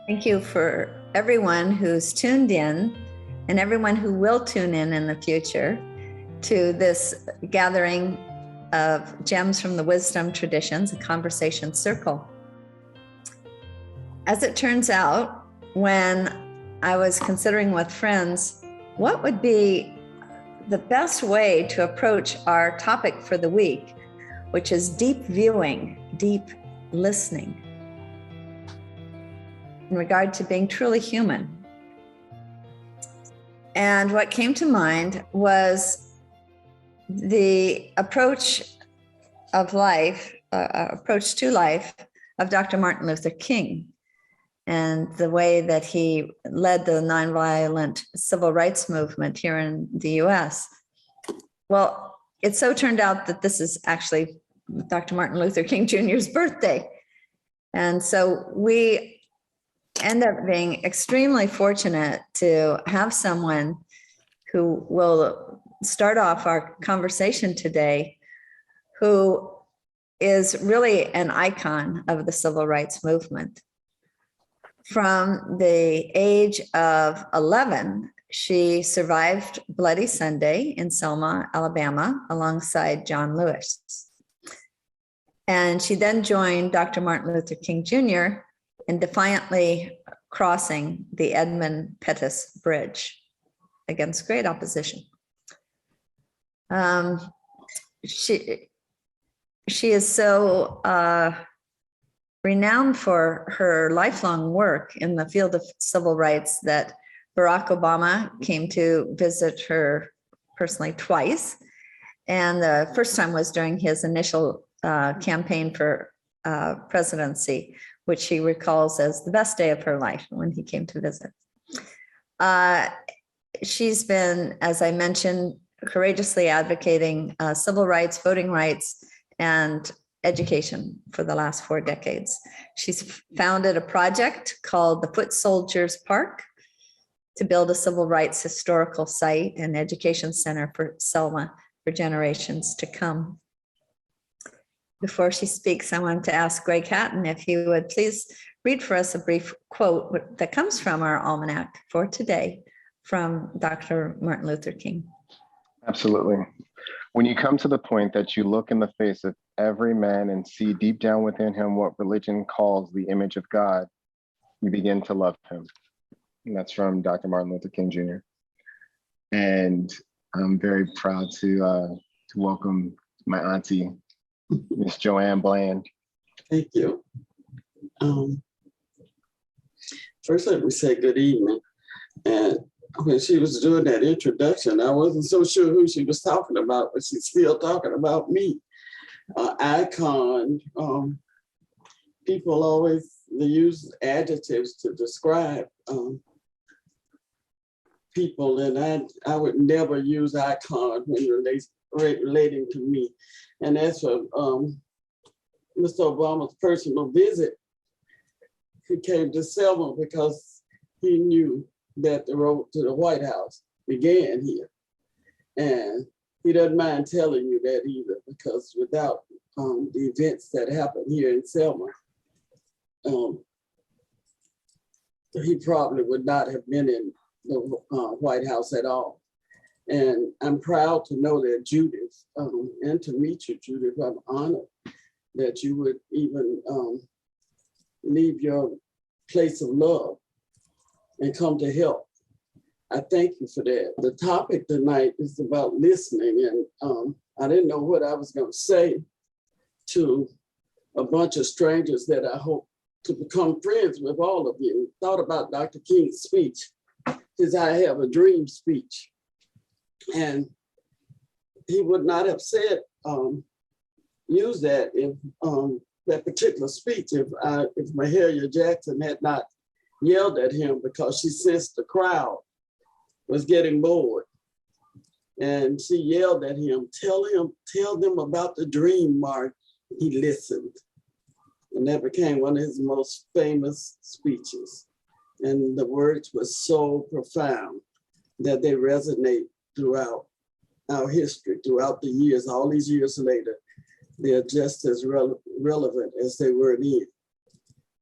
Thank you for everyone who's tuned in and everyone who will tune in the future to this gathering of gems from the wisdom traditions, a conversation circle. As it turns out, when I was considering with friends what would be the best way to approach our topic for the week, which is deep viewing, deep listening, in regard to being truly human. And what came to mind was the approach of life, approach to life of Dr. Martin Luther King, and the way that he led the nonviolent civil rights movement here in the US. Well, it so turned out that this is actually Dr. Martin Luther King Jr.'s birthday. And so we end up being extremely fortunate to have someone who will start off our conversation today, who is really an icon of the civil rights movement. From the age of 11, she survived Bloody Sunday in Selma, Alabama, alongside John Lewis. And she then joined Dr. Martin Luther King Jr. in defiantly crossing the Edmund Pettus Bridge against great opposition. She is so renowned for her lifelong work in the field of civil rights that Barack Obama came to visit her personally twice. And the first time was during his initial campaign for presidency, which she recalls as the best day of her life when he came to visit. She's been, as I mentioned, courageously advocating civil rights, voting rights, and education for the last 4 decades. She's founded a project called the Foot Soldiers Park to build a civil rights historical site and education center for Selma for generations to come. Before she speaks, I want to ask Greg Hatton if he would please read for us a brief quote that comes from our almanac for today from Dr. Martin Luther King. Absolutely. When you come to the point that you look in the face of every man and see deep down within him what religion calls the image of God, you begin to love him. And that's from Dr. Martin Luther King Jr. And I'm very proud to welcome my auntie, Miss Joanne Bland. Thank you. First, let me say good evening. And when she was doing that introduction, I wasn't so sure who she was talking about, but she's still talking about me. Icon, people always use adjectives to describe people, and I would never use icon when relating to me. And that's for Mr. Obama's personal visit. He came to Selma because he knew that the road to the White House began here. And he doesn't mind telling you that either, because without the events that happened here in Selma, he probably would not have been in the White House at all. And I'm proud to know that Judith, and to meet you, Judith, I'm honored that you would even leave your place of love and come to help. I thank you for that. The topic tonight is about listening, and I didn't know what I was going to say to a bunch of strangers that I hope to become friends with all of you. Thought about Dr. King's speech, his I Have a Dream speech. And he would not have said, use that if that particular speech if Mahalia Jackson had not yelled at him because she sensed the crowd was getting bored. And she yelled at him, tell them about the dream, Mark. He listened. And that became one of his most famous speeches. And the words were so profound that they resonate throughout our history, throughout the years, all these years later. They're just as relevant as they were then.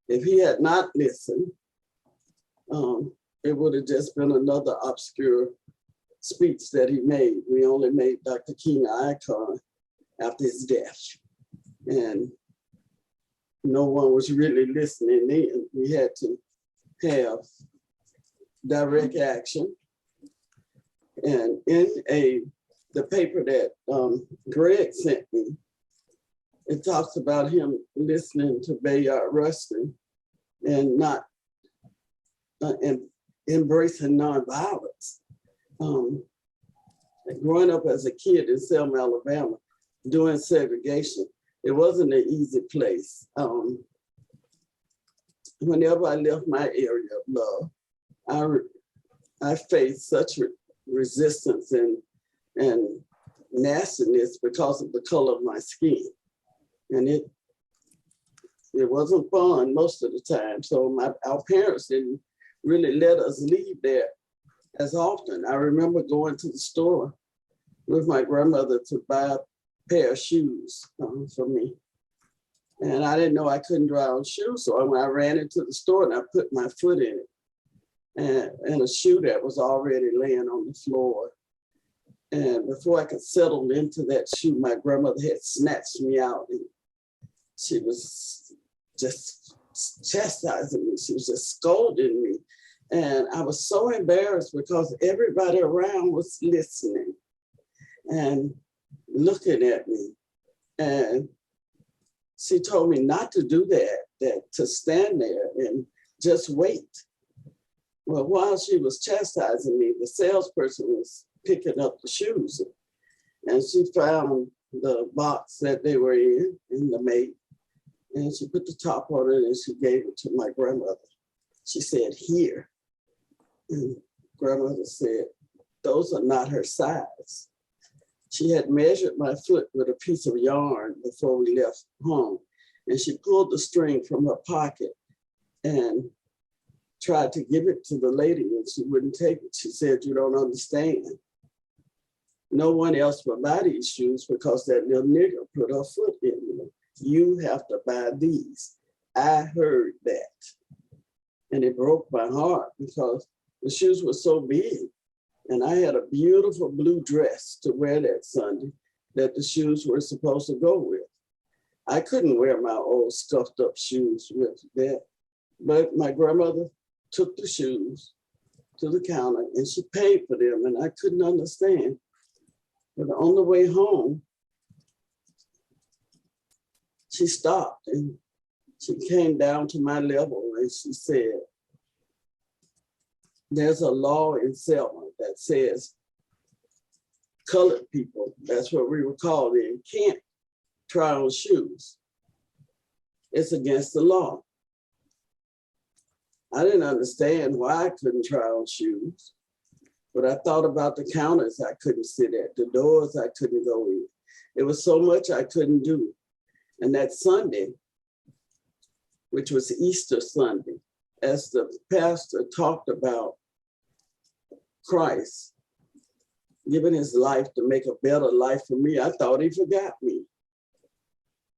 If he had not listened, it would have just been another obscure speech that he made. We only made Dr. King an icon after his death. And no one was really listening in. We had to have direct action. And in the paper that Greg sent me, it talks about him listening to Bayard Rustin and not and embracing nonviolence. Growing up as a kid in Selma, Alabama, doing segregation, it wasn't an easy place. Whenever I left my area of love, I faced such resistance and nastiness because of the color of my skin. And it wasn't fun most of the time. So our parents didn't really let us leave there as often. I remember going to the store with my grandmother to buy a pair of shoes for me. And I didn't know I couldn't try on shoes. So when I ran into the store and I put my foot in it and a shoe that was already laying on the floor. And before I could settle into that shoe, my grandmother had snatched me out. And she was just chastising me. She was just scolding me. And I was so embarrassed because everybody around was listening and looking at me. And she told me not to do that to stand there and just wait. Well, while she was chastising me, the salesperson was picking up the shoes. And she found the box that they were in the mate. And she put the top on it and she gave it to my grandmother. She said, "Here." And grandmother said, "Those are not her size." She had measured my foot with a piece of yarn before we left home. And she pulled the string from her pocket and tried to give it to the lady and she wouldn't take it. She said, "You don't understand. No one else will buy these shoes because that little nigger put her foot in them. You have to buy these." I heard that. And it broke my heart because the shoes were so big. And I had a beautiful blue dress to wear that Sunday that the shoes were supposed to go with. I couldn't wear my old scuffed up shoes with that. But my grandmother took the shoes to the counter and she paid for them and I couldn't understand. But on the way home, she stopped and she came down to my level and she said, "There's a law in Selma that says colored people," that's what we were called then, "can't try on shoes. It's against the law." I didn't understand why I couldn't try on shoes, but I thought about the counters I couldn't sit at, the doors I couldn't go in. It was so much I couldn't do. And that Sunday, which was Easter Sunday, as the pastor talked about Christ giving his life to make a better life for me, I thought he forgot me.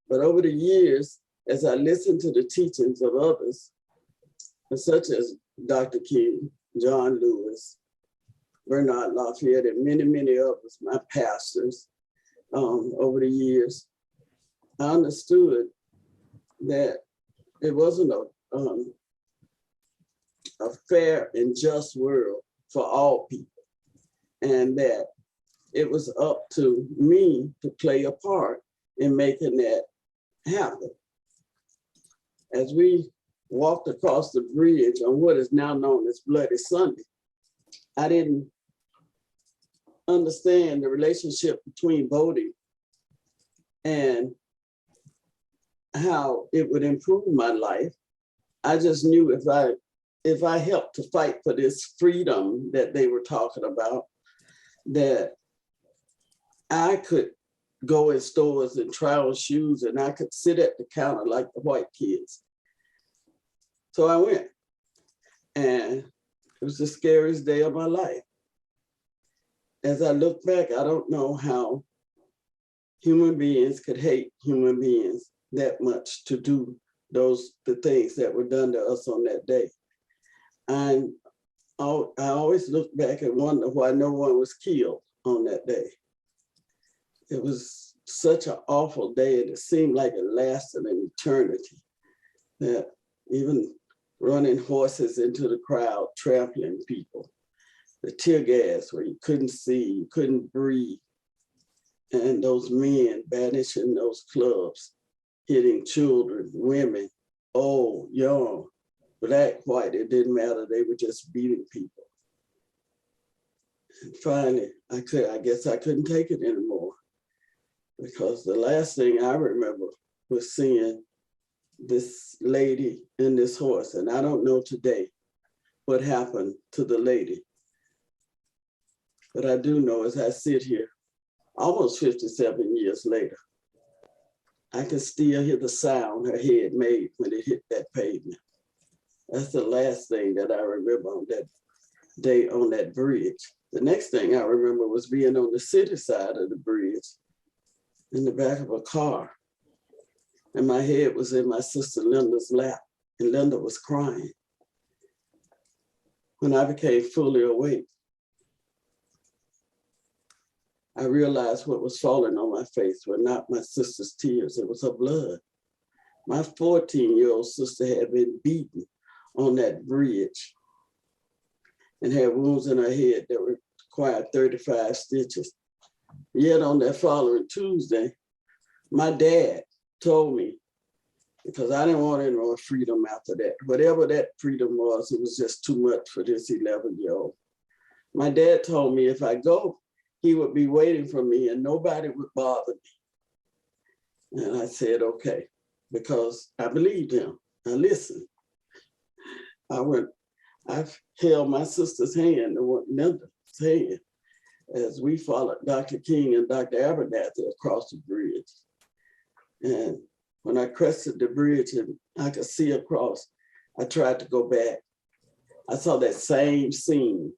But over the years, as I listened to the teachings of others, such as Dr. King, John Lewis, Bernard Lafayette, and many, many others, my pastors, over the years, I understood that it wasn't a fair and just world for all people, and that it was up to me to play a part in making that happen. As we walked across the bridge on what is now known as Bloody Sunday, I didn't understand the relationship between voting and how it would improve my life. I just knew if I helped to fight for this freedom that they were talking about, that I could go in stores and try on shoes and I could sit at the counter like the white kids. So I went, and it was the scariest day of my life. As I look back, I don't know how human beings could hate human beings that much to do the things that were done to us on that day. I always look back and wonder why no one was killed on that day. It was such an awful day, and it seemed like it lasted an eternity. That even running horses into the crowd, trampling people, the tear gas where you couldn't see, you couldn't breathe, and those men banishing those clubs, hitting children, women, old, young, black, white, it didn't matter. They were just beating people. And finally, I guess I couldn't take it anymore, because the last thing I remember was seeing this lady and this horse. And I don't know today what happened to the lady. But I do know as I sit here, almost 57 years later, I can still hear the sound her head made when it hit that pavement. That's the last thing that I remember on that day on that bridge. The next thing I remember was being on the city side of the bridge in the back of a car. And my head was in my sister Linda's lap, and Linda was crying. When I became fully awake, I realized what was falling on my face were not my sister's tears, it was her blood. My 14-year-old sister had been beaten on that bridge and had wounds in her head that required 35 stitches. Yet on that following Tuesday, my dad told me, because I didn't want any more freedom after that. Whatever that freedom was, it was just too much for this 11-year-old. My dad told me if I go, he would be waiting for me and nobody would bother me. And I said, okay, because I believed him. I listened. I held my sister's hand, Linda's hand, as we followed Dr. King and Dr. Abernathy across the bridge. And when I crested the bridge and I could see across, I tried to go back. I saw that same scene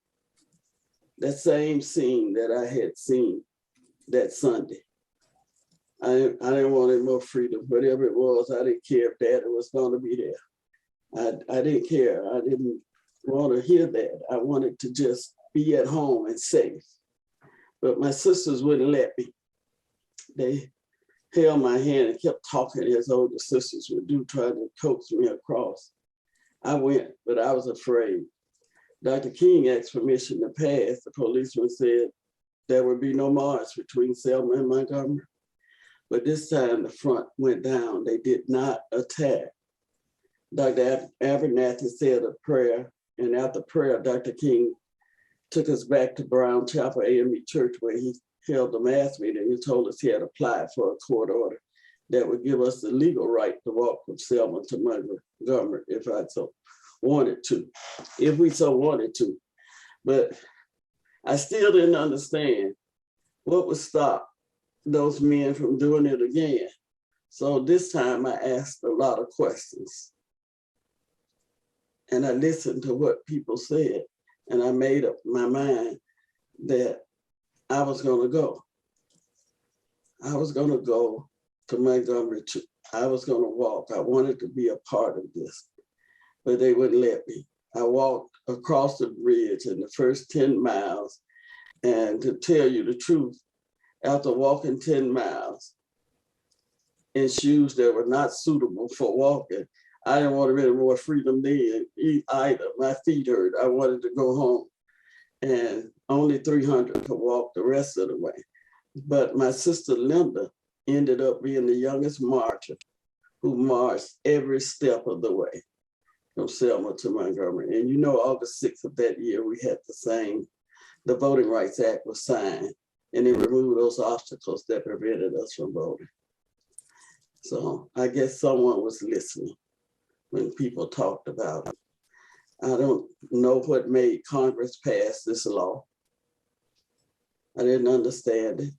that I had seen that Sunday. I didn't want any more freedom. Whatever it was, I didn't care if Daddy was going to be there. I didn't care. I didn't want to hear that. I wanted to just be at home and safe. But my sisters wouldn't let me. They held my hand and kept talking as older sisters would do, trying to coax me across. I went, but I was afraid. Dr. King asked permission to pass. The policeman said there would be no march between Selma and Montgomery. But this time the front went down. They did not attack. Dr. Abernathy said a prayer, and after prayer, Dr. King took us back to Brown Chapel AME Church, where he held the mass meeting. He told us he had applied for a court order that would give us the legal right to walk from Selma to Montgomery if I so wanted to, if we so wanted to. But I still didn't understand what would stop those men from doing it again. So this time I asked a lot of questions. And I listened to what people said. And I made up my mind that I was going to go. I was going to go to Montgomery. I was going to walk. I wanted to be a part of this, but they wouldn't let me. I walked across the bridge in the first 10 miles. And to tell you the truth, after walking 10 miles in shoes that were not suitable for walking, I didn't want any more freedom then either. My feet hurt. I wanted to go home. And only 300 could walk the rest of the way. But my sister Linda ended up being the youngest marcher who marched every step of the way from Selma to Montgomery. And you know, August 6th of that year, we had the Voting Rights Act was signed, and it removed those obstacles that prevented us from voting. So I guess someone was listening when people talked about it. I don't know what made Congress pass this law. I didn't understand it.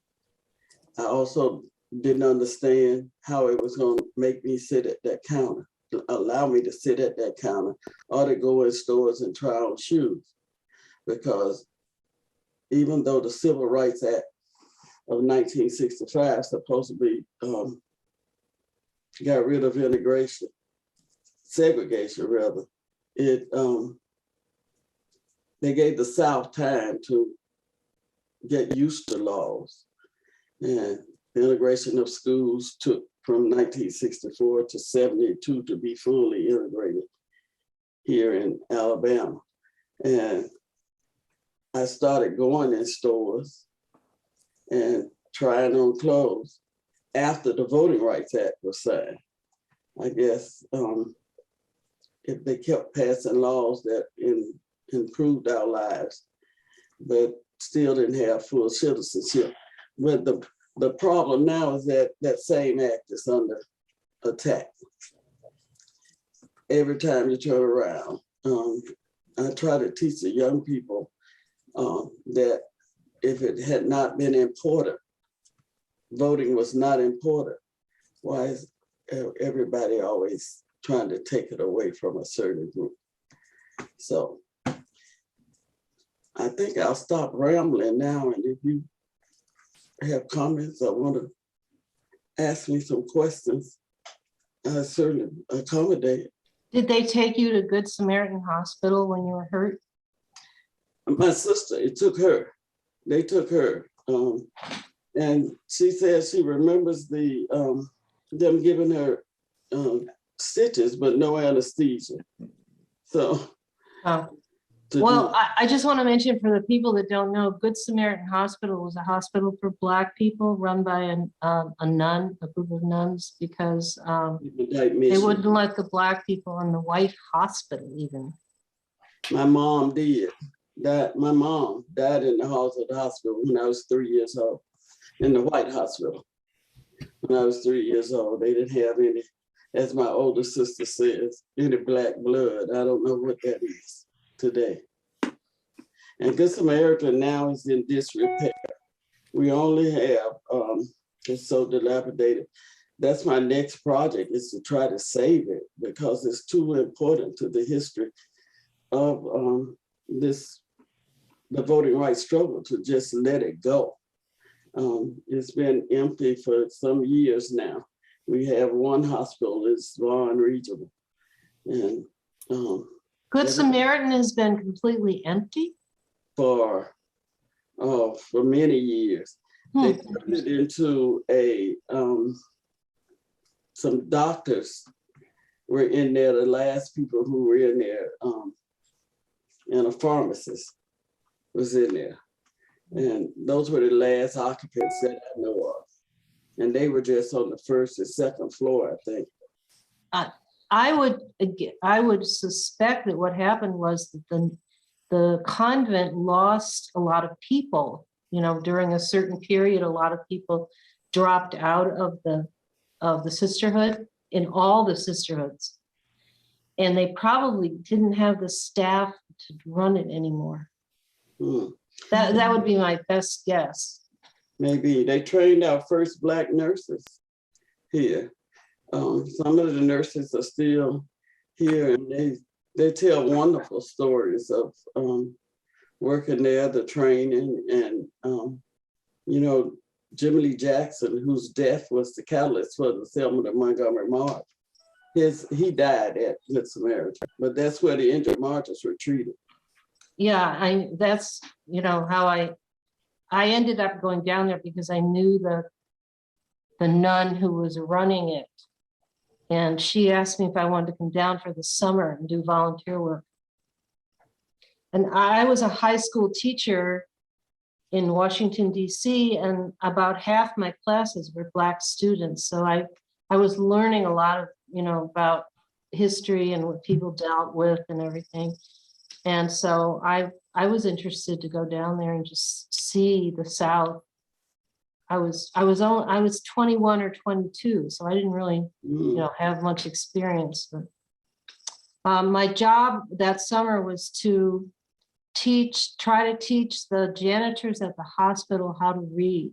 I also didn't understand how it was going to make me sit at that counter, allow me to sit at that counter, or to go in stores and try on shoes. Because even though the Civil Rights Act of 1965 supposed to be got rid of segregation rather, it they gave the South time to get used to laws. And the integration of schools took from 1964 to 72 to be fully integrated here in Alabama. And I started going in stores and trying on clothes after the Voting Rights Act was signed. I guess if they kept passing laws that improved our lives, but still didn't have full citizenship. But the problem now is that that same act is under attack. Every time you turn around, I try to teach the young people that if it had not been important, voting was not important, why is everybody always trying to take it away from a certain group? So I think I'll stop rambling now, and if you have comments or want to ask me some questions, I certainly accommodate. Did they take you to Good Samaritan Hospital when you were hurt? My sister, it took her. They took her. And she says she remembers them giving her stitches, but no anesthesia. So. Well, I just want to mention for the people that don't know, Good Samaritan Hospital was a hospital for Black people run by a nun, a group of nuns, because they wouldn't let the Black people in the white hospital even. My mom did. My mom died in the halls of the hospital when I was 3 years old, in the white hospital. When I was 3 years old, they didn't have any, as my older sister says, any Black blood. I don't know what that is today. And Good Samaritan now is in disrepair. We only have, it's so dilapidated. That's my next project, is to try to save it, because it's too important to the history of the voting rights struggle to just let it go. It's been empty for some years now. We have one hospital, it's Vaughan Regional. And Good Samaritan has been completely empty? For many years. They turned it into some doctors were in there, the last people who were in there, and a pharmacist was in there. And those were the last occupants that I know of. And they were just on the first and second floor, I think. I would suspect that what happened was that the convent lost a lot of people. You know, during a certain period, a lot of people dropped out of the sisterhood, in all the sisterhoods. And they probably didn't have the staff to run it anymore. That would be my best guess. Maybe they trained our first Black nurses here. Some of the nurses are still here, and they tell wonderful stories of working there, the training, and you know, Jimmy Lee Jackson, whose death was the catalyst for the Selma to Montgomery March. He died at Good Samaritan, but that's where the injured martyrs were treated. Yeah, that's, you know, how I ended up going down there, because I knew the nun who was running it. And she asked me if I wanted to come down for the summer and do volunteer work. And I was a high school teacher in Washington, D.C., and about half my classes were Black students. So I was learning a lot of, you know, about history and what people dealt with and everything. And so I was interested to go down there and just see the South. I was 21 or 22, so I didn't really, you know, have much experience. But my job that summer was to try to teach the janitors at the hospital how to read,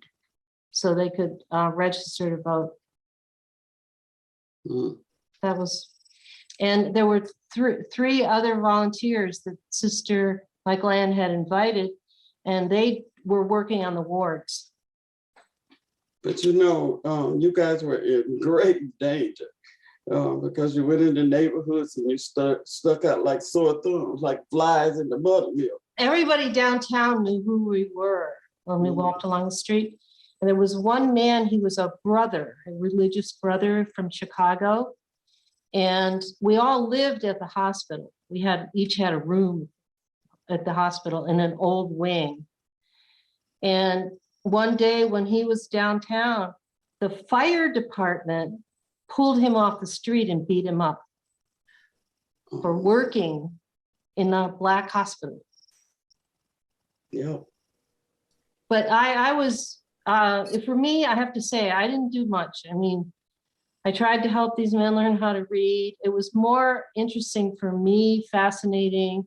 so they could register to vote. That was, and there were three other volunteers that Sister Michael Ann had invited, and they were working on the wards. But you know, you guys were in great danger because you went into neighborhoods and you stuck out like sore thumbs, like flies in the buttermilk. everybody downtown knew who we were when we walked along the street. And there was one man, he was a brother, a religious brother from Chicago. And we all lived at the hospital. We each had a room at the hospital in an old wing. And one day when he was downtown, the fire department pulled him off the street and beat him up for working in a Black hospital. Yeah. But I was, for me, I have to say, I didn't do much. I mean, I tried to help these men learn how to read. It was more interesting for me, fascinating,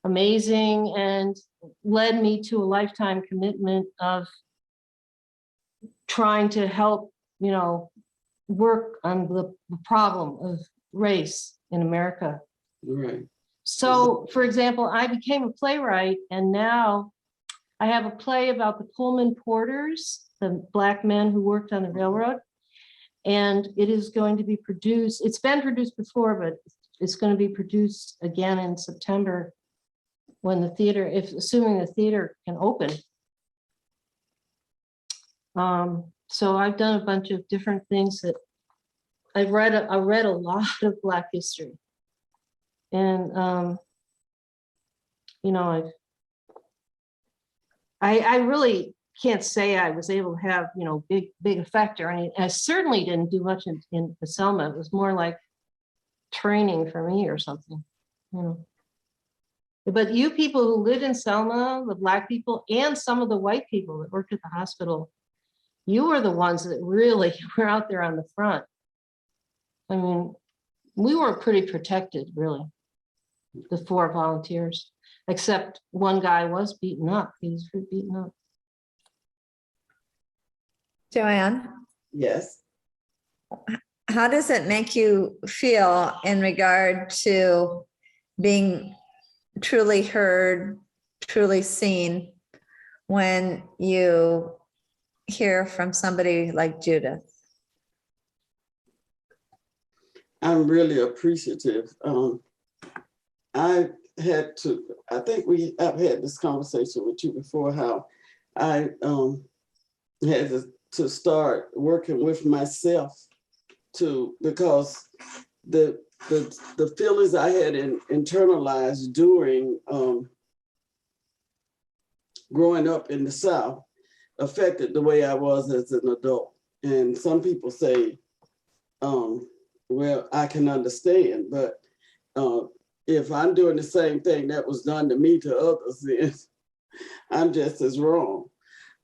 amazing, and led me to a lifetime commitment of trying to help, work on the problem of race in America. Right. So, for example, I became a playwright, and now I have a play about the Pullman porters, the Black men who worked on the railroad. And it is going to be produced. It's been produced before, but it's going to be produced again in September when the theater, assuming the theater can open. So I've done a bunch of different things that I read a lot of Black history. And, I really can't say I was able to have, big effect or anything. I certainly didn't do much in Selma. It was more like training for me or something, But you people who lived in Selma, the Black people, and some of the white people that worked at the hospital, you were the ones that really were out there on the front. I mean, we were pretty protected, really, the 4 volunteers, except one guy was beaten up. He was beaten up. Joanne, Yes. how does it make you feel in regard to being truly heard, truly seen when you hear from somebody like Judith? I'm really appreciative. I think I've had this conversation with you before, how I had to start working with myself because the feelings I had internalized during growing up in the South affected the way I was as an adult. And some people say, well, I can understand, but if I'm doing the same thing that was done to me to others, then I'm just as wrong.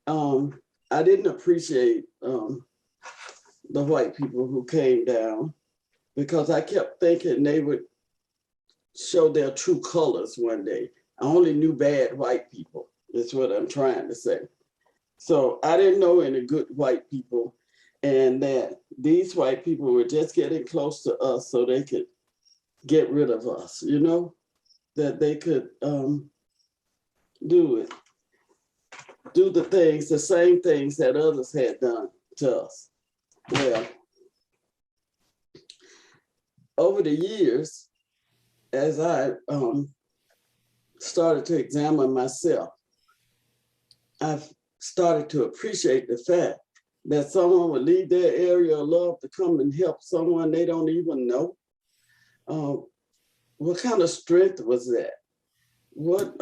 I didn't appreciate the white people who came down because I kept thinking they would show their true colors one day. I only knew bad white people, is what I'm trying to say. So I didn't know any good white people, and that these white people were just getting close to us so they could get rid of us, that they could do the same things that others had done to us. Well, over the years, as I started to examine myself, I've started to appreciate the fact that someone would leave their area of love to come and help someone they don't even know. What kind of strength was that? What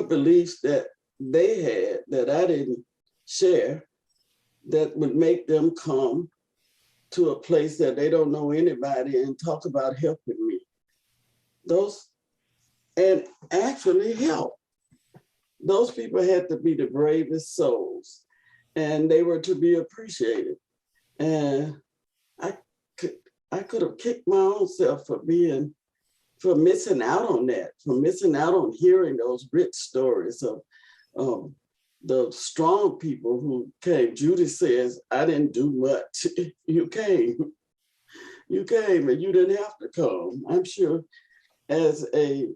beliefs that they had that I didn't share that would make them come to a place that they don't know anybody and talk about helping me? And actually help. Those people had to be the bravest souls, and they were to be appreciated. And I could have kicked my own self for missing out on that, for missing out on hearing those rich stories of the strong people who came. Judy says, I didn't do much. You came and you didn't have to come. I'm sure as a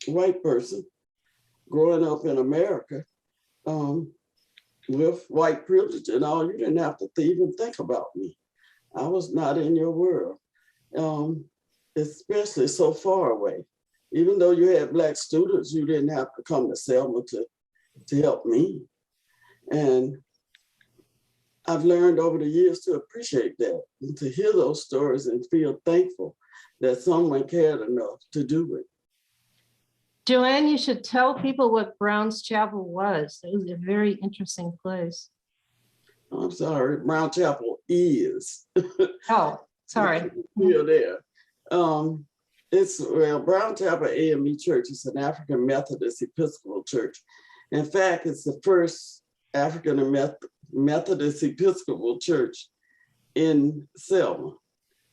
white person growing up in America with white privilege and all, you didn't have to even think about me. I was not in your world, especially so far away. Even though you had Black students, you didn't have to come to Selma to help me. And I've learned over the years to appreciate that and to hear those stories and feel thankful that someone cared enough to do it. Joanne, you should tell people what Brown's Chapel was. It was a very interesting place. I'm sorry, Brown Chapel is. Oh, sorry. Still there. Well, Brown Chapel AME Church is an African Methodist Episcopal church. In fact, it's the first African Methodist Episcopal church in Selma,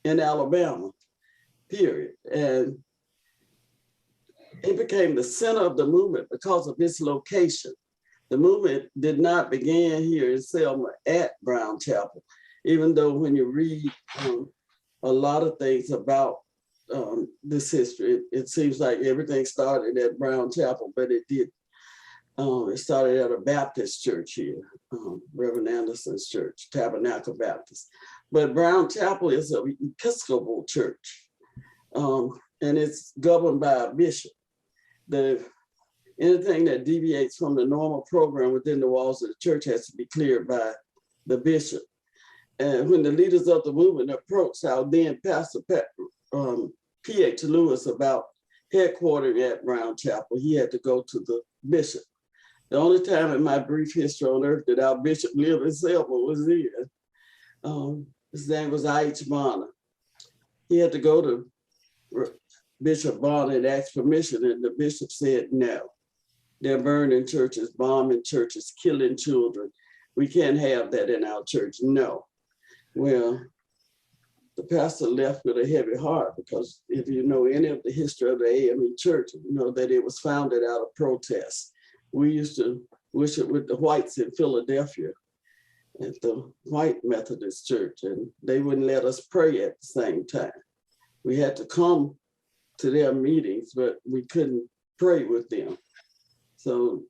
in Alabama, period. And it became the center of the movement because of its location. The movement did not begin here in Selma at Brown Chapel, even though when you read a lot of things about this history, it seems like everything started at Brown Chapel, but it did. It started at a Baptist church here, Reverend Anderson's church, Tabernacle Baptist. But Brown Chapel is an Episcopal church, and it's governed by a bishop. Anything that deviates from the normal program within the walls of the church has to be cleared by the bishop. And when the leaders of the movement approached our then Pastor P.H. Lewis about headquartering at Brown Chapel, he had to go to the bishop. The only time in my brief history on earth that our bishop lived in Selma was here. His name was I.H. Bonner. He had to go to Bishop Bonner and ask permission, and the bishop said no. They're burning churches, bombing churches, killing children. We can't have that in our church, no. Well, the pastor left with a heavy heart, because if you know any of the history of the AME church, you know that it was founded out of protest. We used to worship with the whites in Philadelphia at the white Methodist church, and they wouldn't let us pray at the same time. We had to come to their meetings, but we couldn't pray with them. So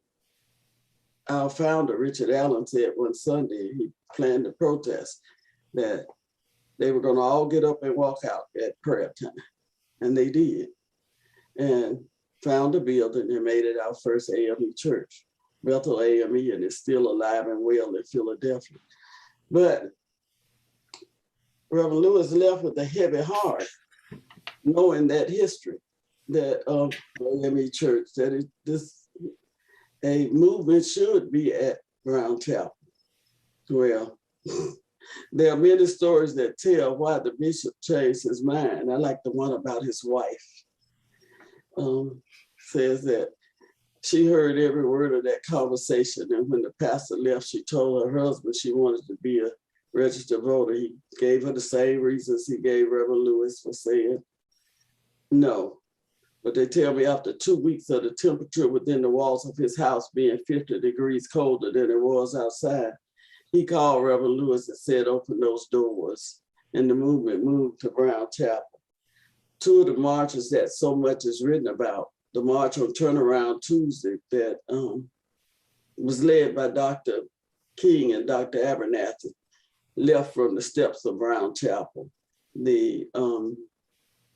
our founder, Richard Allen, said one Sunday, he planned a protest, that they were going to all get up and walk out at prayer time. And they did. And found a building and made it our first AME church, Bethel AME, and it's still alive and well in Philadelphia. But Reverend Lewis left with a heavy heart, knowing that history, that of AME church, that a movement should be at Brown Chapel. Well, there are many stories that tell why the bishop changed his mind. I like the one about his wife. Says that she heard every word of that conversation, and when the pastor left, she told her husband she wanted to be a registered voter. He gave her the same reasons he gave Reverend Lewis for saying no. But they tell me after 2 weeks of the temperature within the walls of his house being 50 degrees colder than it was outside, he called Reverend Lewis and said, open those doors. And the movement moved to Brown Chapel. Two of the marches that so much is written about, the March on Turnaround Tuesday that was led by Dr. King and Dr. Abernathy, left from the steps of Brown Chapel. The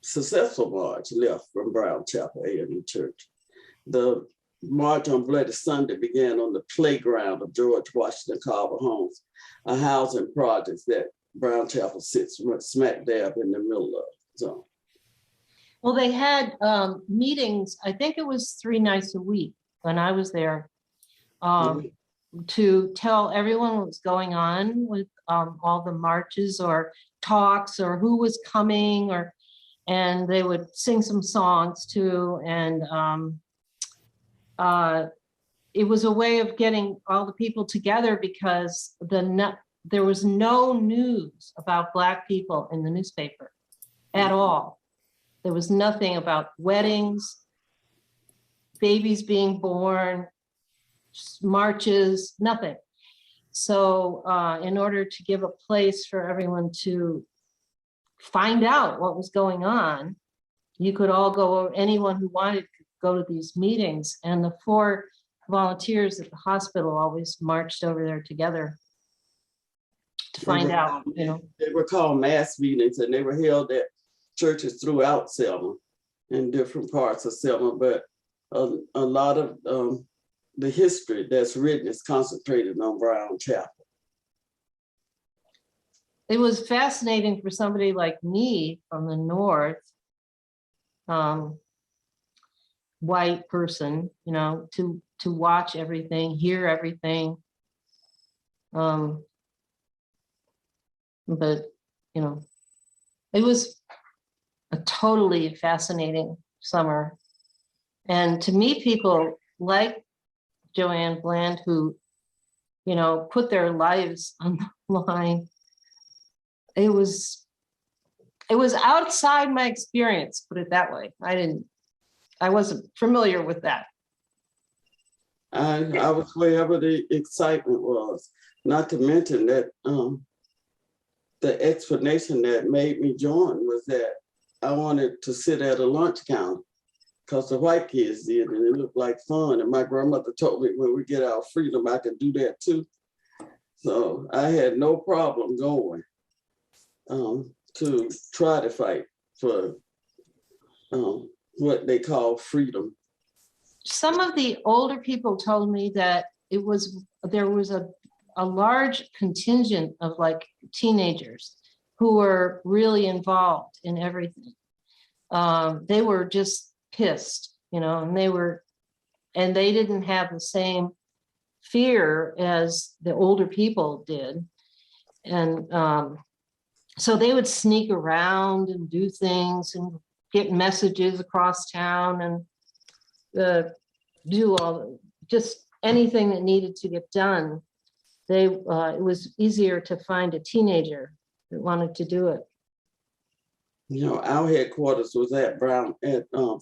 successful march left from Brown Chapel AME Church. The March on Bloody Sunday began on the playground of George Washington Carver Homes, a housing project that Brown Chapel sits smack dab in the middle of. So. Well, they had meetings, I think it was 3 nights a week when I was there, to tell everyone what was going on with all the marches or talks or who was coming, and they would sing some songs too. And it was a way of getting all the people together, because there was no news about Black people in the newspaper at all. There was nothing about weddings, babies being born, marches, nothing. So in order to give a place for everyone to find out what was going on, you could all go, anyone who wanted could go to these meetings. And the 4 volunteers at the hospital always marched over there together to find out, you know. They were called mass meetings, and they were held at churches throughout Selma. in different parts of Selma, but a lot of the history that's written is concentrated on Brown Chapel. It was fascinating for somebody like me from the north, white person, you know, to watch everything, hear everything. But, you know, it was a totally fascinating summer. And to meet people like Joanne Bland, who, you know, put their lives on the line, it was outside my experience, put it that way. I wasn't familiar with that. I was wherever the excitement was, not to mention that the explanation that made me join was that I wanted to sit at a lunch counter because the white kids did, and it looked like fun. And my grandmother told me when we get our freedom, I could do that too. So I had no problem going to try to fight for what they call freedom. Some of the older people told me that there was a large contingent of like teenagers who were really involved in everything. They were just pissed, you know, and they didn't have the same fear as the older people did. And so they would sneak around and do things and get messages across town and do just anything that needed to get done. It was easier to find a teenager that wanted to do it. You know, our headquarters was at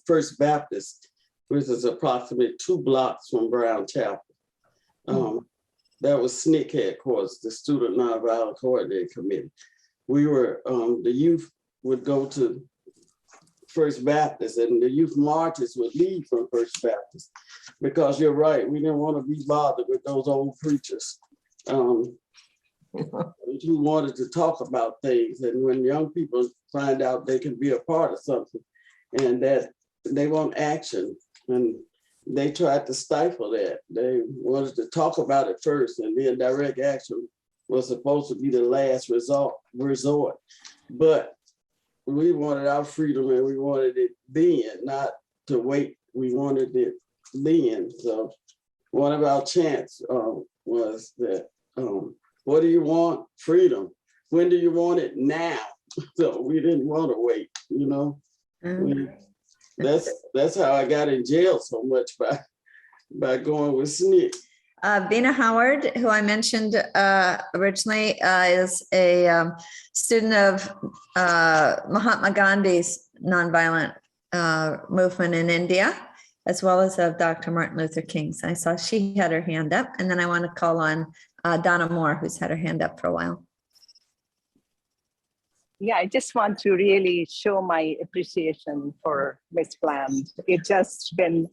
First Baptist, which is approximately 2 blocks from Brown Chapel. That was SNCC headquarters, the Student Nonviolent Coordinating Committee. We were, the youth would go to First Baptist, and the youth marches would leave from First Baptist, because you're right, we didn't want to be bothered with those old preachers who wanted to talk about things. And when young people find out they can be a part of something and that they want action, and they tried to stifle that. They wanted to talk about it first, and then direct action was supposed to be the last resort. But we wanted our freedom, and we wanted it then, not to wait. We wanted it then. So one of our chants was that, what do you want? Freedom. When do you want it? Now. So we didn't want to wait, you know. That's how I got in jail so much, by going with SNCC. Bina Howard, who I mentioned originally, is a student of Mahatma Gandhi's nonviolent movement in India, as well as of Dr. Martin Luther King's. I saw she had her hand up, and then I want to call on Donna Moore, who's had her hand up for a while. Yeah, I just want to really show my appreciation for Ms. Bland. It's just been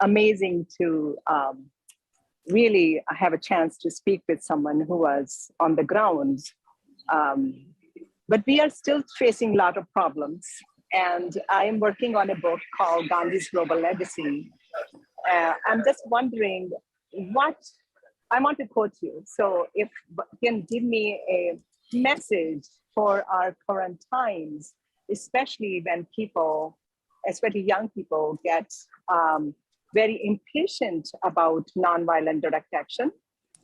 amazing to really have a chance to speak with someone who was on the ground. But we are still facing a lot of problems. And I'm working on a book called Gandhi's Global Legacy. I'm just wondering I want to quote you. So if you can give me a message for our current times, especially when people, especially young people, get very impatient about nonviolent direct action.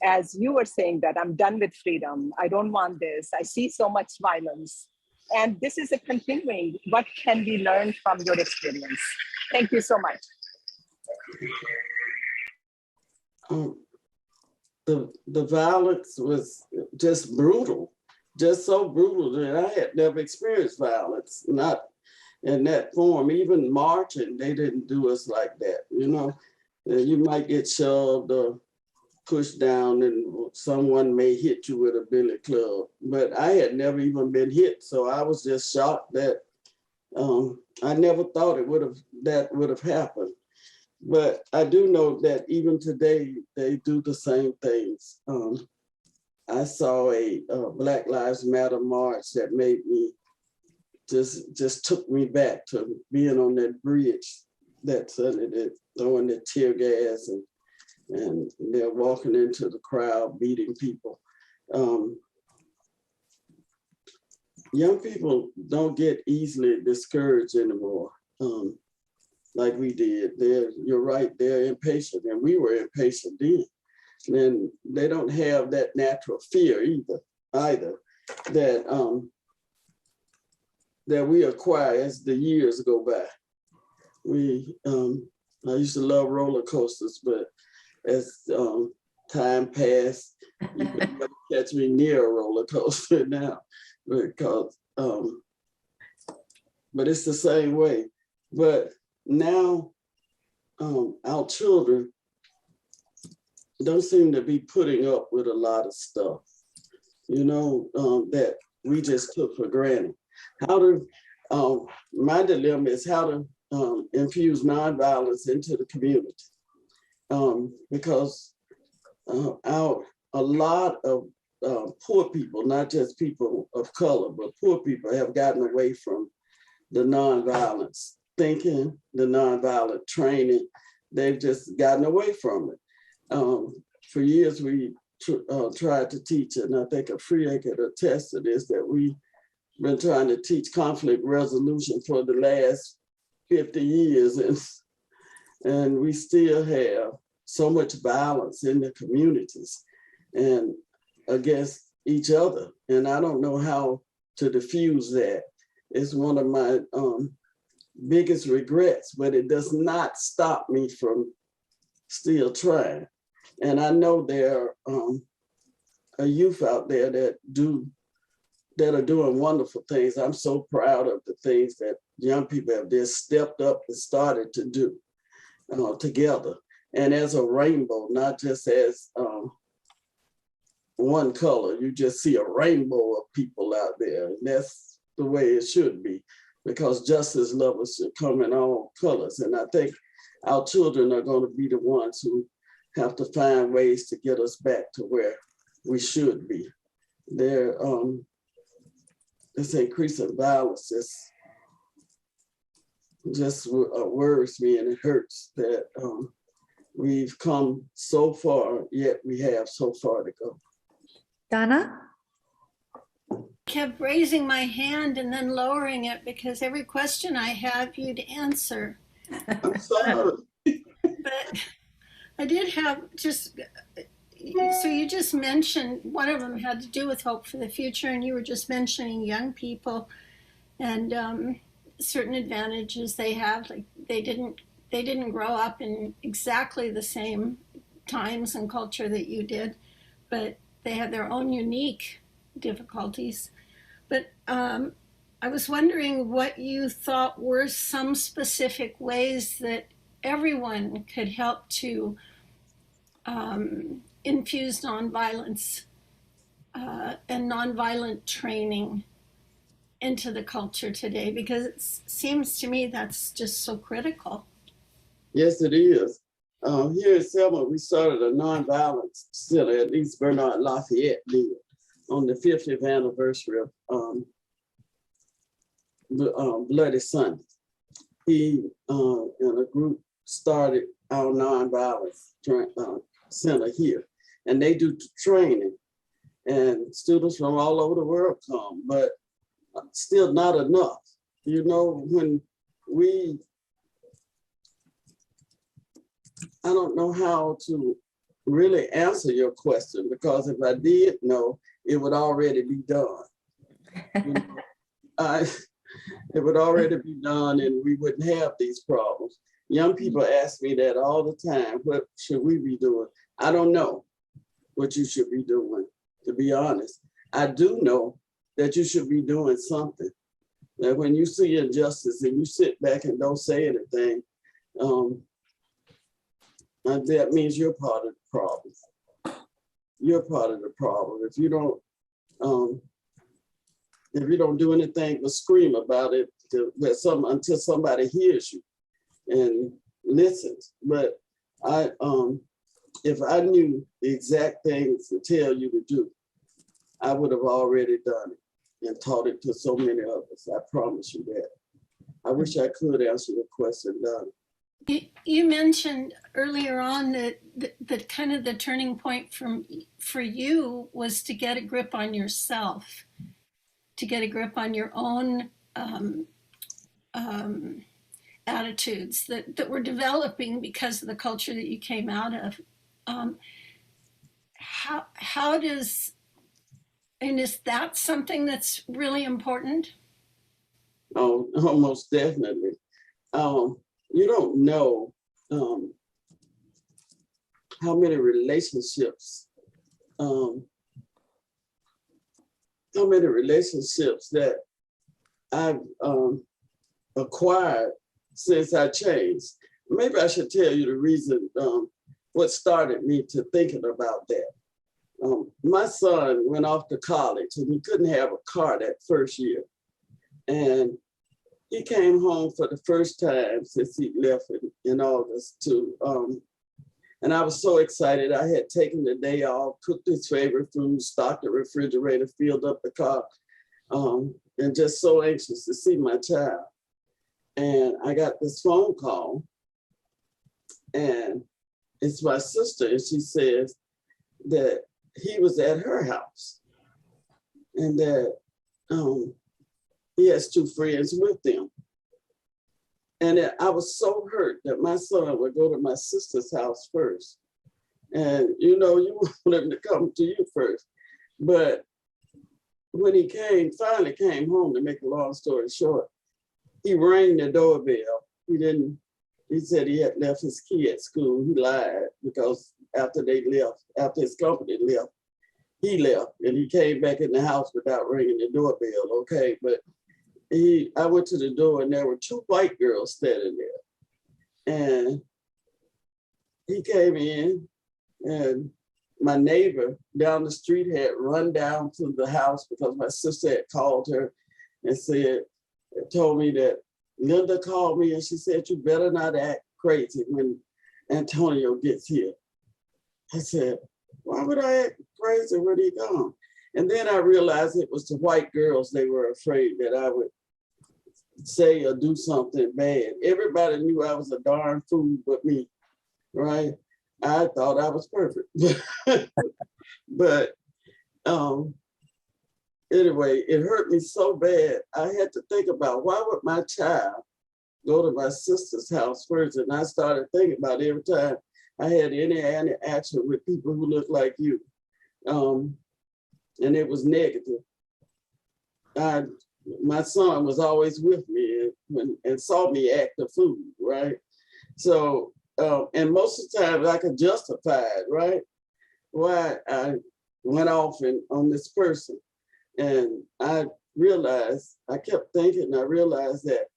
As you were saying that I'm done with freedom, I don't want this, I see so much violence. And this is a continuing, what can we learn from your experience? Thank you so much. The violence was just brutal, just so brutal that I had never experienced violence, not in that form. Even marching, they didn't do us like that, you know. You might get shoved or pushed down, and someone may hit you with a billy club, but I had never even been hit, so I was just shocked that I never thought that would have happened. But I do know that even today they do the same things. I saw a Black Lives Matter march that made me just took me back to being on that bridge that Sunday, that throwing the tear gas and they're walking into the crowd, beating people. Young people don't get easily discouraged anymore, like we did. You're right, they're impatient, and we were impatient then. And they don't have that natural fear either that we acquire as the years go by. I used to love roller coasters, but as time passed, you can never catch me near a roller coaster now, because but it's the same way. But now our children don't seem to be putting up with a lot of stuff, that we just took for granted. My dilemma is how to infuse nonviolence into the community, because a lot of poor people, not just people of color, but poor people have gotten away from the nonviolence thinking, the nonviolent training. They've just gotten away from it. For years, we tried to teach, and I think Freya could attest to this, that we've been trying to teach conflict resolution for the last 50 years, and we still have so much violence in the communities and against each other. And I don't know how to diffuse that. It's one of my biggest regrets, but it does not stop me from still trying. And I know there are a youth out there that are doing wonderful things. I'm so proud of the things that young people have just stepped up and started to do together. And as a rainbow, not just as one color, you just see a rainbow of people out there. And that's the way it should be, because justice lovers should come in all colors. And I think our children are going to be the ones who have to find ways to get us back to where we should be. This increasing violence just worries me, and it hurts that we've come so far, yet we have so far to go. Donna? Kept raising my hand and then lowering it because every question I have you'd answer. I'm sorry. But I did have so you just mentioned one of them had to do with hope for the future, and you were just mentioning young people and certain advantages they have. Like they didn't grow up in exactly the same times and culture that you did, but they had their own unique difficulties. But I was wondering what you thought were some specific ways that everyone could help to infuse nonviolence and nonviolent training into the culture today, because it seems to me that's just so critical. Yes, it is. Here in Selma, we started a nonviolence center, at least Bernard Lafayette did, on the 50th anniversary of Bloody Sunday. He and a group started our nonviolence center here, and they do training, and students from all over the world come, but still not enough. When I don't know how to really answer your question, because if I did know, it would already be done. It would already be done, and we wouldn't have these problems. Young people ask me that all the time. What should we be doing? I don't know what you should be doing, to be honest. I do know that you should be doing something. That when you see injustice and you sit back and don't say anything, that means you're part of the problem. You're part of the problem. If you don't do anything but scream about it until somebody hears you and listens. But if I knew the exact things to tell you to do, I would have already done it. and taught it to so many others. I promise you that. I wish I could answer your question, Donna. You mentioned earlier on that kind of the turning point for you was to get a grip on yourself, to get a grip on your own attitudes that were developing because of the culture that you came out of. How does, and is that something that's really important? Oh, most definitely. You don't know how many relationships that I've acquired since I changed. Maybe I should tell you the reason, what started me to thinking about that. My son went off to college and he couldn't have a car that first year. And he came home for the first time since he left in August and I was so excited. I had taken the day off, cooked his favorite food, stocked the refrigerator, filled up the car, and just so anxious to see my child. And I got this phone call, and it's my sister, and she says that he was at her house and that he has two friends with them. And I was so hurt that my son would go to my sister's house first. And you want him to come to you first. But when he finally came home, to make a long story short, he rang the doorbell. He said he had left his key at school. He lied because after his company left, he left and he came back in the house without ringing the doorbell, okay? But I went to the door and there were two white girls standing there. And he came in and my neighbor down the street had run down to the house because my sister had called her and told me that Linda called me and she said, you better not act crazy when Antonio gets here. I said, why would I act crazy when he gone? And then I realized it was the white girls. They were afraid that I would say or do something bad. Everybody knew I was a darn fool but me, right? I thought I was perfect. But anyway, it hurt me so bad. I had to think about why would my child go to my sister's house first? And I started thinking about it every time I had any interaction with people who look like you. And it was negative. My son was always with me and saw me act a fool, right? So, and most of the time I could justify it, right? Why I went off on this person. And I kept thinking, I realized that,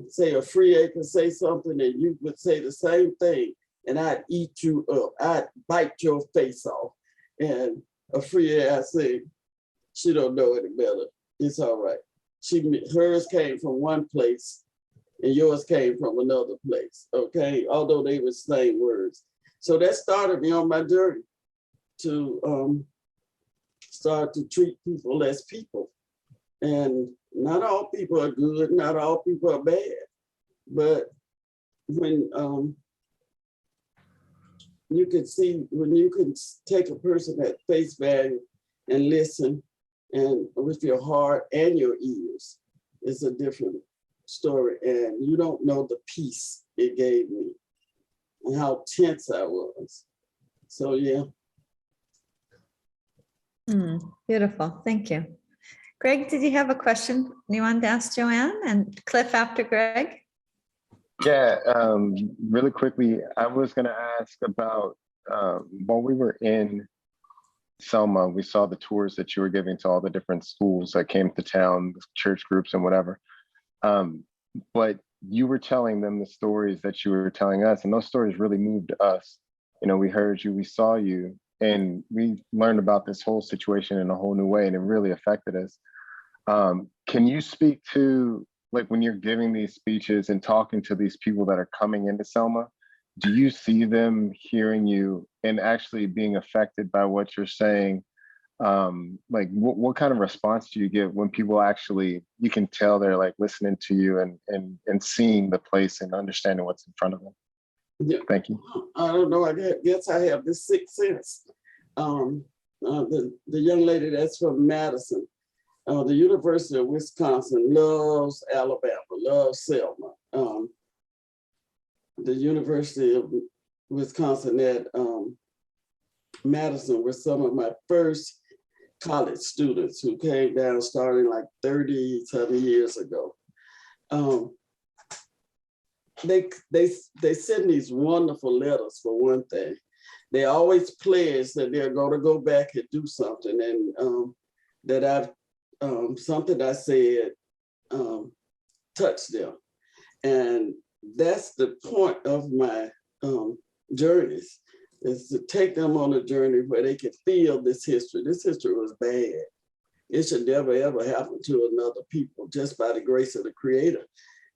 say a free acre say something and you would say the same thing and I'd eat you up. I'd bite your face off. And a free I say, she don't know any better. It's all right. Hers came from one place and yours came from another place, okay? Although they were the same words. So that started me on my journey to start to treat people as people. And not all people are good, not all people are bad. But when you can take a person at face value and listen, and with your heart and your ears, it's a different story. And you don't know the peace it gave me and how tense I was. So yeah. Beautiful, thank you. Greg, did you have a question you wanted to ask Joanne, and Cliff after Greg? Yeah, really quickly, I was going to ask about while we were in Selma, we saw the tours that you were giving to all the different schools that came to town, church groups and whatever. But you were telling them the stories that you were telling us, and those stories really moved us. We heard you, we saw you, and we learned about this whole situation in a whole new way, and it really affected us. Can you speak to, like, when you're giving these speeches and talking to these people that are coming into Selma, do you see them hearing you and actually being affected by what you're saying? Like what kind of response do you get when people actually, you can tell they're like listening to you and seeing the place and understanding what's in front of them? Yeah. Thank you. I don't know. I guess I have this sixth sense. The young lady that's from Madison, the University of Wisconsin loves Alabama, loves Selma. The University of Wisconsin at Madison were some of my first college students who came down starting like 37 years ago. They send these wonderful letters for one thing. They always pledge that they're going to go back and do something, and that something I said touched them. And that's the point of my journeys, is to take them on a journey where they can feel this history. This history was bad. It should never, ever happen to another people, just by the grace of the Creator.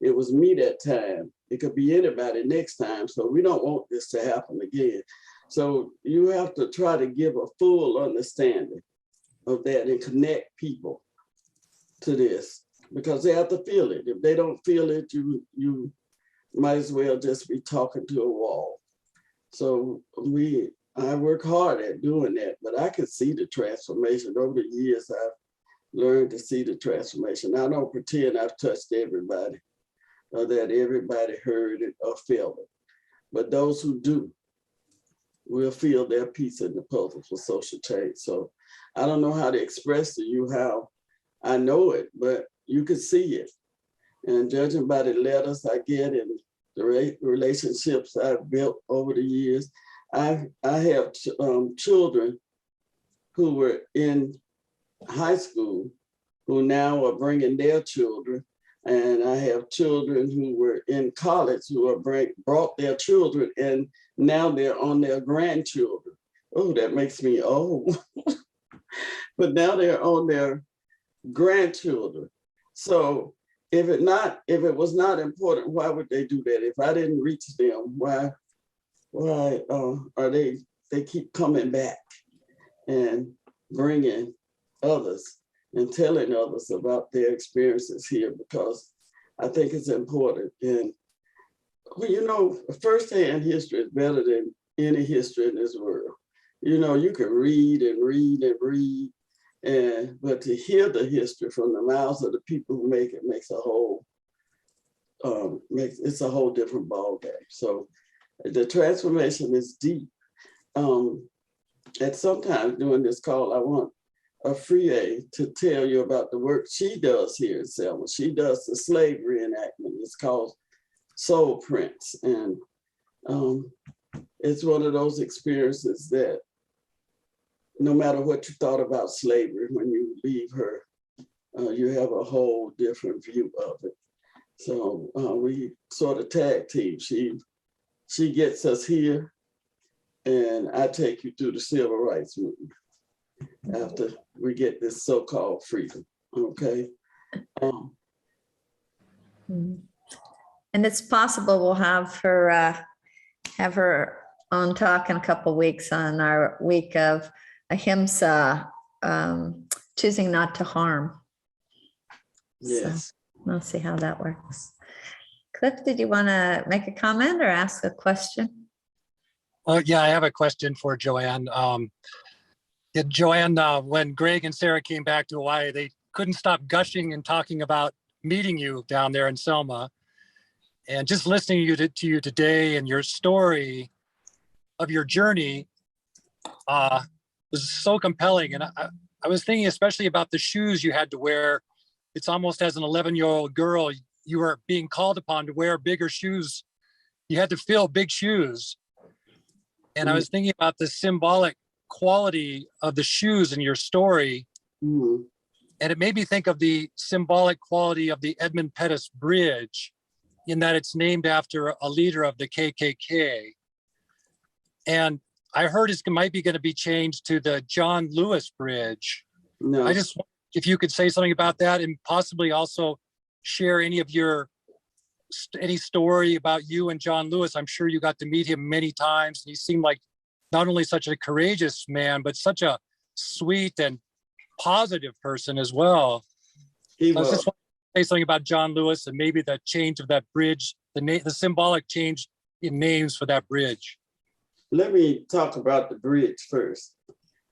It was me that time. It could be anybody next time. So we don't want this to happen again. So you have to try to give a full understanding of that and connect people to this, because they have to feel it. If they don't feel it, you might as well just be talking to a wall. So I work hard at doing that, but I can see the transformation. Over the years, I've learned to see the transformation. I don't pretend I've touched everybody or that everybody heard it or felt it, but those who do will feel their piece in the puzzle for social change. So I don't know how to express to you how I know it, but you can see it. And judging by the letters I get and the relationships I've built over the years, I have children who were in high school who now are bringing their children. And I have children who were in college who are brought their children, and now they're on their grandchildren. Oh, that makes me old. But now they're on their grandchildren. So if it was not important, why would they do that? If I didn't reach them, why are they keep coming back and bringing others and telling others about their experiences here? Because I think it's important. And well, you know, firsthand history is better than any history in this world. You know, you can read and read and read, but to hear the history from the mouths of the people who make it makes a whole it's a whole different ballgame. So the transformation is deep. And sometimes during this call, I want Afriye to tell you about the work she does here in Selma. She does the slave reenactment. It's called Soul Prints. And it's one of those experiences that no matter what you thought about slavery, when you leave her, you have a whole different view of it. So we sort of tag team. She gets us here, and I take you through the civil rights movement after we get this so-called freedom, okay? And it's possible we'll have her own talk in a couple of weeks on our week of ahimsa, choosing not to harm. Yes. So we'll see how that works. Cliff, did you want to make a comment or ask a question? Well, yeah, I have a question for Joanne. Joanne, when Greg and Sarah came back to Hawaii, they couldn't stop gushing and talking about meeting you down there in Selma. And just listening to you today and your story of your journey was so compelling. And I was thinking especially about the shoes you had to wear. It's almost as an 11-year-old girl, you were being called upon to wear bigger shoes. You had to fill big shoes. And I was thinking about the symbolic quality of the shoes in your story. Mm-hmm. And it made me think of the symbolic quality of the Edmund Pettus Bridge, in that it's named after a leader of the KKK. And I heard it might be going to be changed to the John Lewis Bridge. No. I just wondered if you could say something about that, and possibly also share any story about you and John Lewis. I'm sure you got to meet him many times. He seemed like not only such a courageous man, but such a sweet and positive person as well. He I was was. just want to say something about John Lewis and maybe the change of that bridge, the symbolic change in names for that bridge. Let me talk about the bridge first.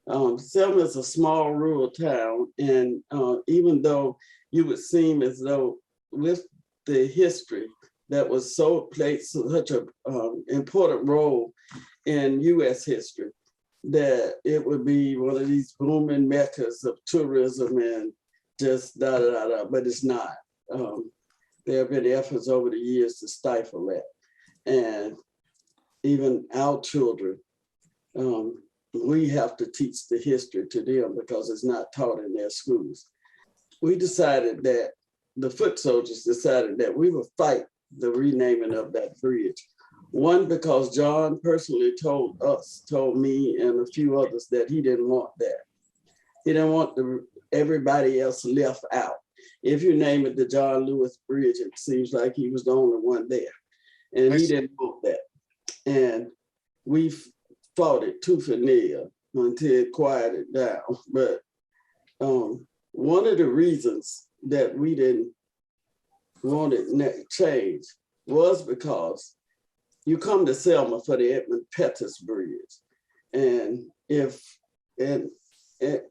Selma is a small rural town, and even though you would seem as though with the history that was played such an important role in U.S. history, that it would be one of these booming meccas of tourism and just da-da-da-da, but it's not. There have been efforts over the years to stifle that. And even our children, we have to teach the history to them because it's not taught in their schools. We decided that, the foot soldiers decided that we would fight the renaming of that bridge. One, because John personally told me and a few others that he didn't want that. He didn't want everybody else left out. If you name it the John Lewis Bridge, it seems like he was the only one there. And he didn't want that. And we fought it tooth and nail until it quieted down. But one of the reasons that we didn't want it changed was because you come to Selma for the Edmund Pettus Bridge. And it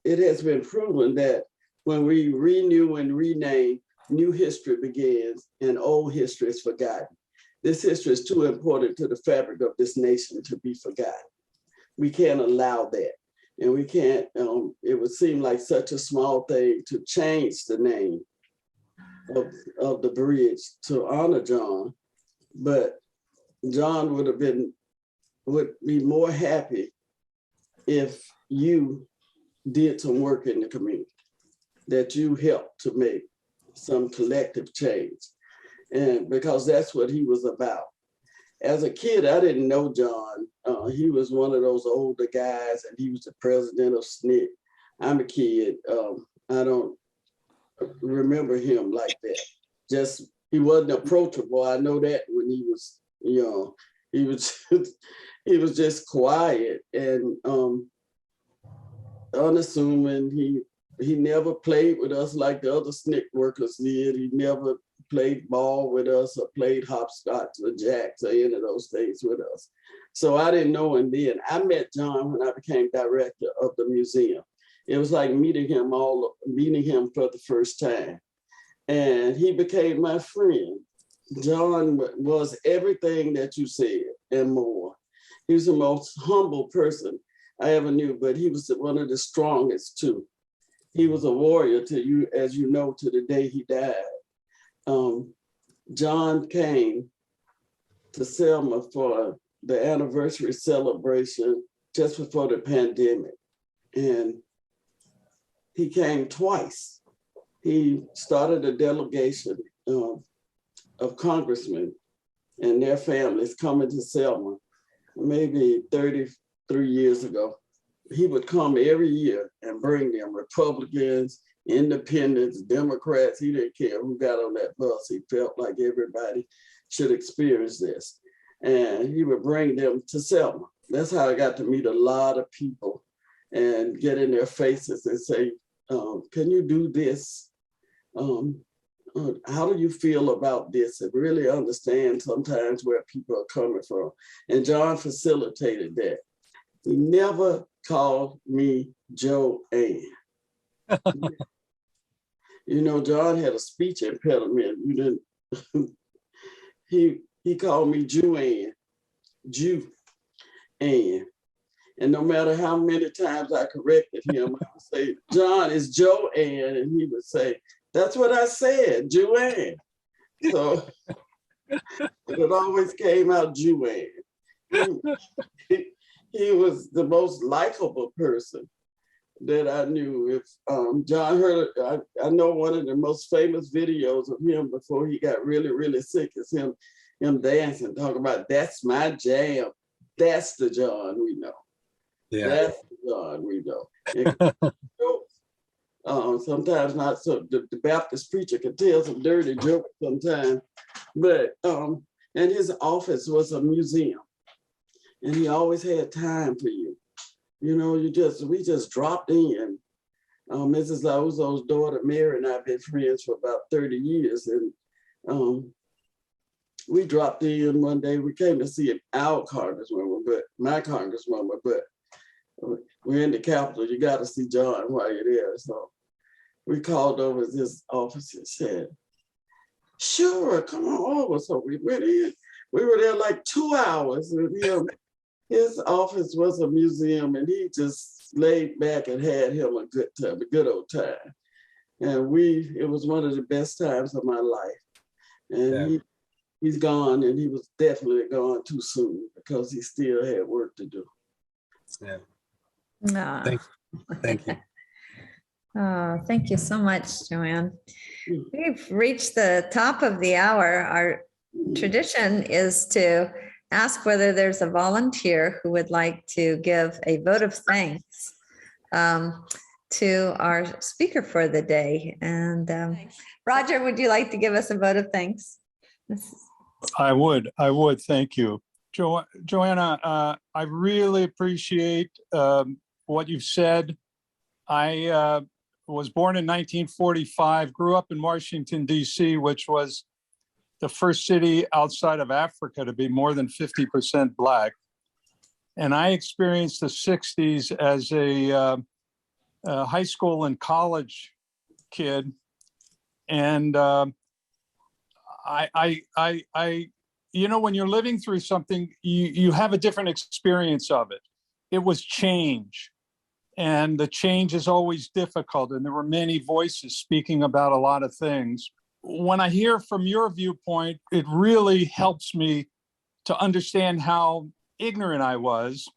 has been proven that when we renew and rename, new history begins and old history is forgotten. This history is too important to the fabric of this nation to be forgotten. We can't allow that. And we can't, it would seem like such a small thing to change the name of the bridge to honor John, but John would be more happy if you did some work in the community, that you helped to make some collective change. And because that's what he was about. As a kid, I didn't know John. He was one of those older guys and he was the president of SNCC. I'm a kid. I don't remember him like that. Just, he wasn't approachable. I know that when he was young. He was just quiet and unassuming. He never played with us like the other SNCC workers did. He never played ball with us or played hopscotch or jacks or any of those things with us. So I didn't know him then. I met John when I became director of the museum. It was like meeting him for the first time. And he became my friend. John was everything that you said and more. He was the most humble person I ever knew, but he was one of the strongest too. He was a warrior to you, as you know, to the day he died. John came to Selma for the anniversary celebration just before the pandemic. And he came twice. He started a delegation of congressmen and their families coming to Selma maybe 33 years ago. He would come every year and bring them Republicans, Independents, Democrats. He didn't care who got on that bus. He felt like everybody should experience this. And he would bring them to Selma. That's how I got to meet a lot of people and get in their faces and say, can you do this? How do you feel about this? And really understand sometimes where people are coming from. And John facilitated that. He never called me Joanne. You know, John had a speech impediment. You didn't. He called me Joanne, Jew-Ann. And no matter how many times I corrected him, I would say, John, it's Joanne. And he would say, that's what I said, Joanne. So it always came out Joanne. He was the most likable person that I knew. If John heard, I know one of the most famous videos of him before he got really, really sick is him dancing, talking about, that's my jam. That's the John we know. Yeah. That's the John we know. And, sometimes not so, the Baptist preacher could tell some dirty jokes sometimes, but, and his office was a museum and he always had time for you. You know, we just dropped in. Mrs. Lauzo's daughter, Mary, and I have been friends for about 30 years. And we dropped in one day. We came to see our congresswoman, but my congresswoman, but we're in the Capitol. You got to see John while you're there. So we called over to his office and said, sure, come on over. So we went in. We were there like 2 hours with him. His office was a museum, and he just laid back and had him a good time, a good old time. And it was one of the best times of my life. And he's gone, and he was definitely gone too soon because he still had work to do. Yeah. Ah. Thank you. Oh, thank you so much, Joanne. We've reached the top of the hour. Our tradition is to ask whether there's a volunteer who would like to give a vote of thanks to our speaker for the day. And Roger, would you like to give us a vote of thanks? I would, thank you. Joanna, I really appreciate what you've said. I was born in 1945, grew up in Washington, D.C., which was the first city outside of Africa to be more than 50% Black. And I experienced the 60s as a high school and college kid. And you know, when you're living through something, you have a different experience of it. It was change. And the change is always difficult. And there were many voices speaking about a lot of things. When I hear from your viewpoint, it really helps me to understand how ignorant I was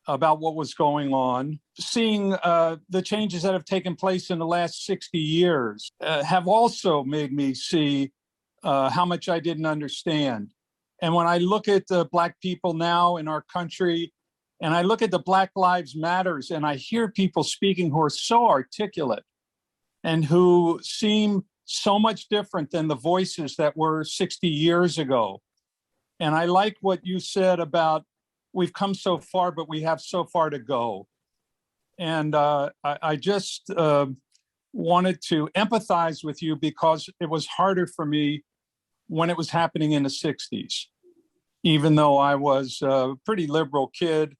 about what was going on. Seeing the changes that have taken place in the last 60 years have also made me see how much I didn't understand. And when I look at the Black people now in our country, and I look at the Black Lives Matters, and I hear people speaking who are so articulate and who seem so much different than the voices that were 60 years ago. And I like what you said about we've come so far, but we have so far to go. And I just wanted to empathize with you because it was harder for me when it was happening in the 60s. Even though I was a pretty liberal kid,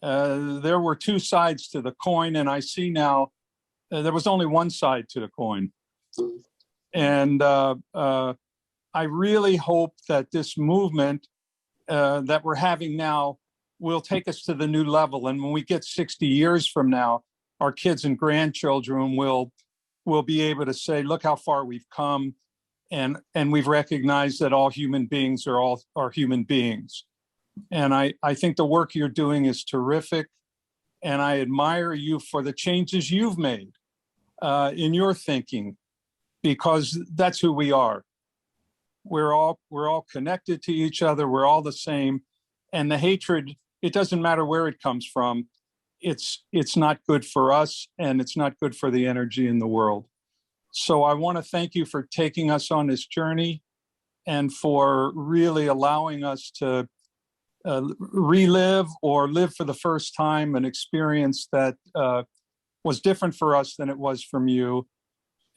there were two sides to the coin, and I see now there was only one side to the coin. And I really hope that this movement that we're having now will take us to the new level. And when we get 60 years from now, our kids and grandchildren will be able to say, look how far we've come. And we've recognized that all human beings are human beings. And I think the work you're doing is terrific. And I admire you for the changes you've made in your thinking, because that's who we are. We're all connected to each other. We're all the same. And the hatred, it doesn't matter where it comes from. It's not good for us, and it's not good for the energy in the world. So I want to thank you for taking us on this journey and for really allowing us to relive or live for the first time an experience that was different for us than it was from you.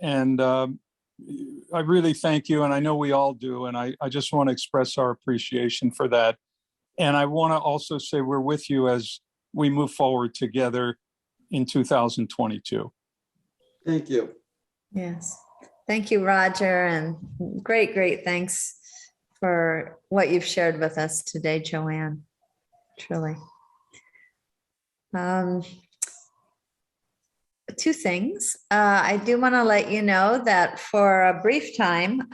And I really thank you, and I know we all do, and I just want to express our appreciation for that. And I want to also say we're with you as we move forward together in 2022. Thank you. Yes. Thank you, Roger. And great thanks for what you've shared with us today, Joanne. Truly. Two things. I do want to let you know that for a brief time,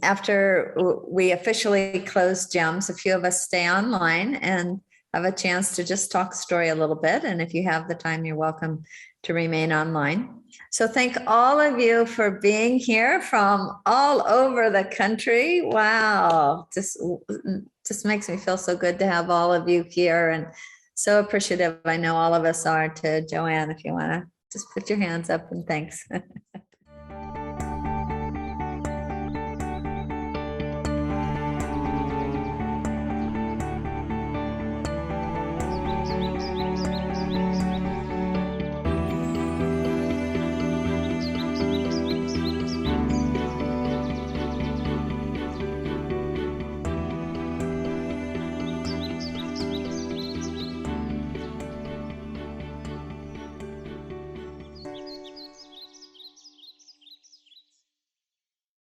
after we officially close GEMS, a few of us stay online and have a chance to just talk story a little bit. And if you have the time, you're welcome to remain online. So thank all of you for being here from all over the country. Wow. Just makes me feel so good to have all of you here, and so appreciative. I know all of us are. To Joanne, if you want to just put your hands up and thanks.